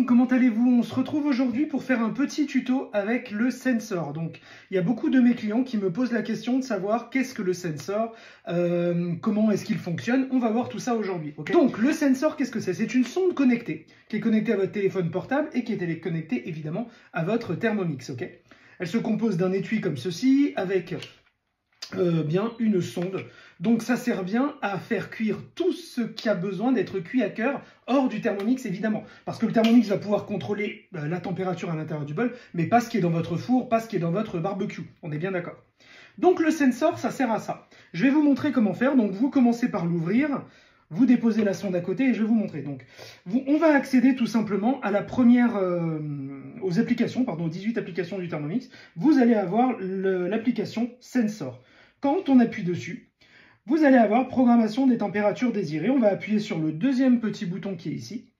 amis, comment allez-vous? On se retrouve aujourd'hui pour faire un petit tuto avec le sensor. Donc, il y a beaucoup de mes clients qui me posent la question de savoir qu'est-ce que le sensor, comment est-ce qu'il fonctionne. On va voir tout ça aujourd'hui. Okay, donc, le sensor, qu'est-ce que c'est? C'est une sonde connectée qui est connectée à votre téléphone portable et qui est connectée évidemment à votre Thermomix. Okay, elle se compose d'un étui comme ceci avec bien une sonde. Donc ça sert bien à faire cuire tout ce qui a besoin d'être cuit à cœur hors du Thermomix évidemment. Parce que le Thermomix va pouvoir contrôler la température à l'intérieur du bol, mais pas ce qui est dans votre four, pas ce qui est dans votre barbecue. On est bien d'accord. Donc le sensor, ça sert à ça. Je vais vous montrer comment faire. Donc vous commencez par l'ouvrir, vous déposez la sonde à côté et je vais vous montrer. Donc on va accéder tout simplement à la première, aux applications, pardon, aux 18 applications du Thermomix. Vous allez avoir l'application Sensor. Quand on appuie dessus, vous allez avoir programmation des températures désirées. On va appuyer sur le deuxième petit bouton qui est ici.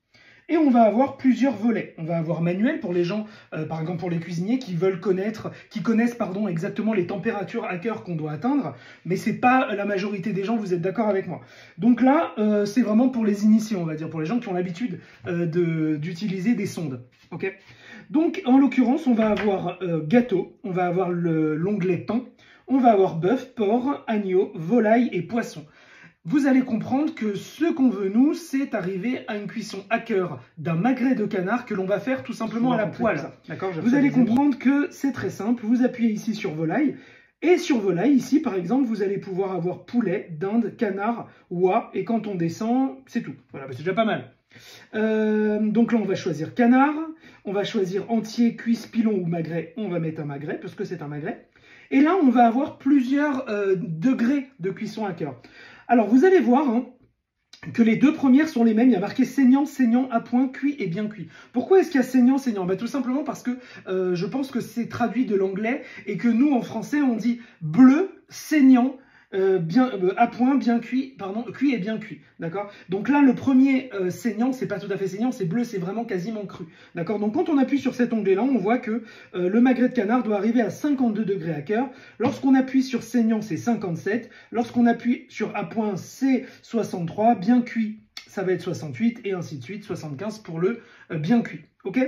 Et on va avoir plusieurs volets. On va avoir manuel pour les gens, par exemple pour les cuisiniers qui veulent connaître, qui connaissent exactement les températures à cœur qu'on doit atteindre. Mais c'est pas la majorité des gens, vous êtes d'accord avec moi. Donc là, c'est vraiment pour les initiés, on va dire, pour les gens qui ont l'habitude d'utiliser des sondes. Okay, donc en l'occurrence, on va avoir gâteau, on va avoir l'onglet pain. On va avoir bœuf, porc, agneau, volaille et poisson. Vous allez comprendre que ce qu'on veut, nous, c'est arriver à une cuisson à cœur d'un magret de canard que l'on va faire tout simplement à la poêle. Vous allez comprendre que c'est très simple. Vous appuyez ici sur volaille. Et sur volaille, ici, par exemple, vous allez pouvoir avoir poulet, dinde, canard, oie. Et quand on descend, c'est tout. Voilà, c'est déjà pas mal. Donc là, on va choisir canard. On va choisir entier, cuisse, pilon ou magret. On va mettre un magret parce que c'est un magret. Et là, on va avoir plusieurs degrés de cuisson à cœur. Alors, vous allez voir que les deux premières sont les mêmes. Il y a marqué saignant, saignant, à point, cuit et bien cuit. Pourquoi est-ce qu'il y a saignant, saignant? Tout simplement parce que je pense que c'est traduit de l'anglais et que nous, en français, on dit bleu, saignant, à point, bien cuit, pardon, cuit et bien cuit, d'accord? Donc là, le premier saignant, c'est pas tout à fait saignant, c'est bleu, c'est vraiment quasiment cru, d'accord? Donc quand on appuie sur cet onglet-là, on voit que le magret de canard doit arriver à 52 degrés à cœur. Lorsqu'on appuie sur saignant, c'est 57. Lorsqu'on appuie sur à point, c'est 63. Bien cuit, ça va être 68 et ainsi de suite, 75 pour le bien cuit, ok?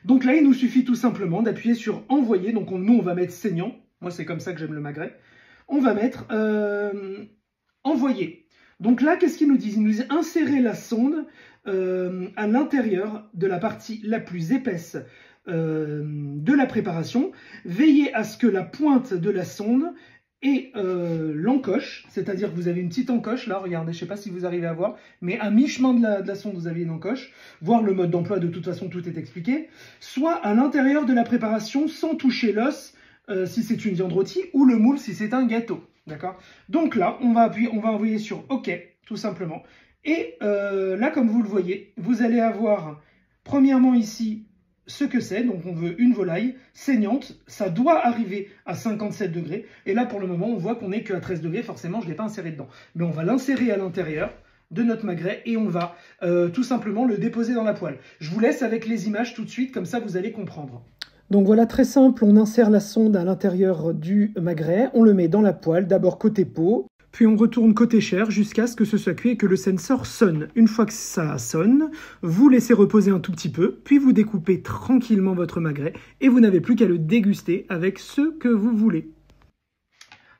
Donc là, il nous suffit tout simplement d'appuyer sur envoyer. Donc nous, on va mettre saignant. Moi, c'est comme ça que j'aime le magret. On va mettre envoyer. Donc là, qu'est-ce qu'il nous dit? Il nous dit insérer la sonde à l'intérieur de la partie la plus épaisse de la préparation. Veillez à ce que la pointe de la sonde et l'encoche, c'est-à-dire que vous avez une petite encoche, là, regardez, je ne sais pas si vous arrivez à voir, mais à mi-chemin de la sonde, vous avez une encoche, voir le mode d'emploi, de toute façon, tout est expliqué, soit à l'intérieur de la préparation sans toucher l'os, si c'est une viande rôtie, ou le moule si c'est un gâteau, d'accord? Donc là, on va envoyer sur OK, tout simplement. Et là, comme vous le voyez, vous allez avoir, premièrement ici, ce que c'est. Donc on veut une volaille saignante, ça doit arriver à 57 degrés. Et là, pour le moment, on voit qu'on n'est qu'à 13 degrés, forcément, je ne l'ai pas inséré dedans. Mais on va l'insérer à l'intérieur de notre magret et on va tout simplement le déposer dans la poêle. Je vous laisse avec les images tout de suite, comme ça, vous allez comprendre. Donc voilà, très simple, on insère la sonde à l'intérieur du magret, on le met dans la poêle, d'abord côté peau, puis on retourne côté chair jusqu'à ce que ce soit cuit et que le sensor sonne. Une fois que ça sonne, vous laissez reposer un tout petit peu, puis vous découpez tranquillement votre magret et vous n'avez plus qu'à le déguster avec ce que vous voulez.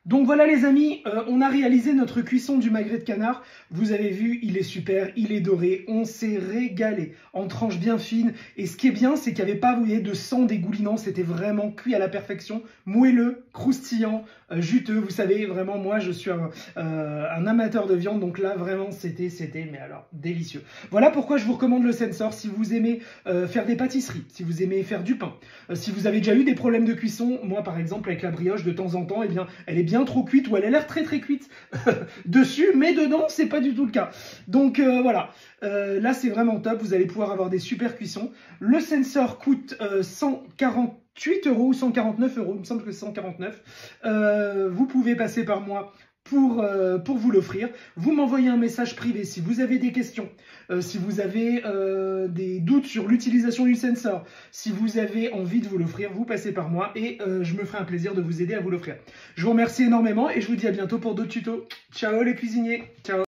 Donc voilà les amis, on a réalisé notre cuisson du magret de canard. Vous avez vu, il est super, il est doré, on s'est régalé en tranches bien fines. Et ce qui est bien, c'est qu'il n'y avait pas, vous voyez, de sang dégoulinant. C'était vraiment cuit à la perfection, moelleux, croustillant, juteux. Vous savez, vraiment, moi, je suis un amateur de viande. Donc là, vraiment, c'était, mais alors, délicieux. Voilà pourquoi je vous recommande le sensor. Si vous aimez faire des pâtisseries, si vous aimez faire du pain, si vous avez déjà eu des problèmes de cuisson, moi, par exemple, avec la brioche, de temps en temps, eh bien, elle est bien trop cuite ou elle a l'air très très cuite dessus, mais dedans c'est pas du tout le cas. Donc voilà, là c'est vraiment top, vous allez pouvoir avoir des super cuissons. Le sensor coûte 148 € ou 149 €, il me semble que c'est 149. Vous pouvez passer par moi pour vous l'offrir. Vous m'envoyez un message privé si vous avez des questions, si vous avez des doutes sur l'utilisation du sensor, si vous avez envie de vous l'offrir, vous passez par moi et je me ferai un plaisir de vous aider à vous l'offrir. Je vous remercie énormément et je vous dis à bientôt pour d'autres tutos. Ciao les cuisiniers, ciao.